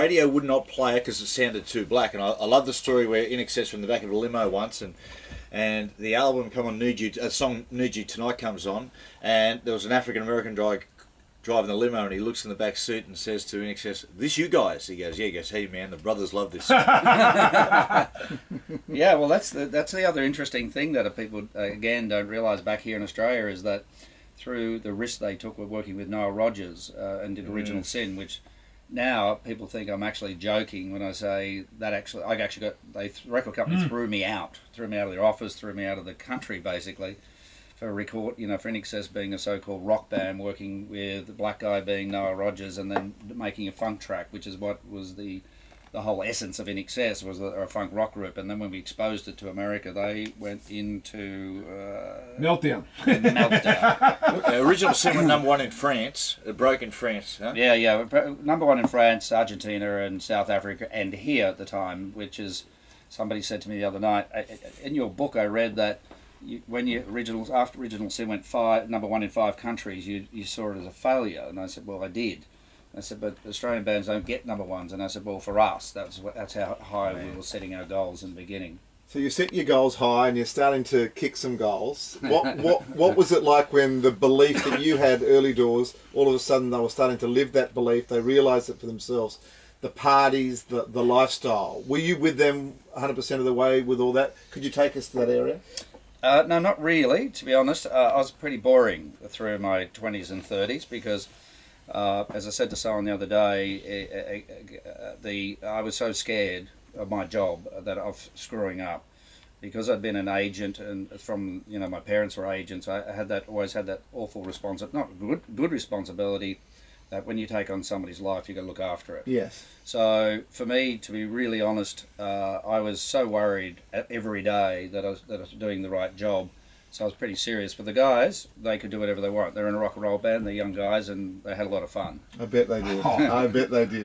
radio would not play it because it sounded too black. And I love the story where INXS from the back of a limo once, and the album come on, a song Need You Tonight comes on, and there was an African American guy driving the limo, and he looks in the back seat and says to INXS, "This you guys?" He goes, "Yeah." He goes, "Hey man, the brothers love this." Yeah, well, that's the other interesting thing that people again don't realise back here in Australia is that through the risk they took with working with Noel Rodgers and did Original Sin, which now people think I'm actually joking when I say that the record company threw me out of their office, threw me out of the country basically. For for INXS being a so-called rock band, working with the black guy being Noel Rodgers, and then making a funk track, which is what was the whole essence of INXS, was a funk rock group. And then when we exposed it to America, they went into meltdown. Original Sin went #1 in France. It broke in France. Huh? Yeah. #1 in France, Argentina, and South Africa, and here at the time. Which is, somebody said to me the other night, in your book, I read that. After Original Sin went #1 in 5 countries, you saw it as a failure, and I said, well, I did. I said, but Australian bands don't get #1s, and I said, well, for us, that's how high we were setting our goals in the beginning. So you set your goals high, and you're starting to kick some goals. What was it like when the belief that you had early doors, all of a sudden they were starting to live that belief? They realised it for themselves. The parties, the lifestyle. Were you with them 100% of the way with all that? Could you take us to that area? No, not really, to be honest. I was pretty boring through my 20s and 30s because, as I said to someone the other day, I was so scared of my job of screwing up, because I'd been an agent, and from my parents were agents. I always had that awful good responsibility. That when you take on somebody's life, you've got to look after it. Yes. So for me, to be really honest, I was so worried every day that I was doing the right job. So I was pretty serious. But the guys, they could do whatever they want. They're in a rock and roll band, they're young guys, and they had a lot of fun. I bet they did. I bet they did.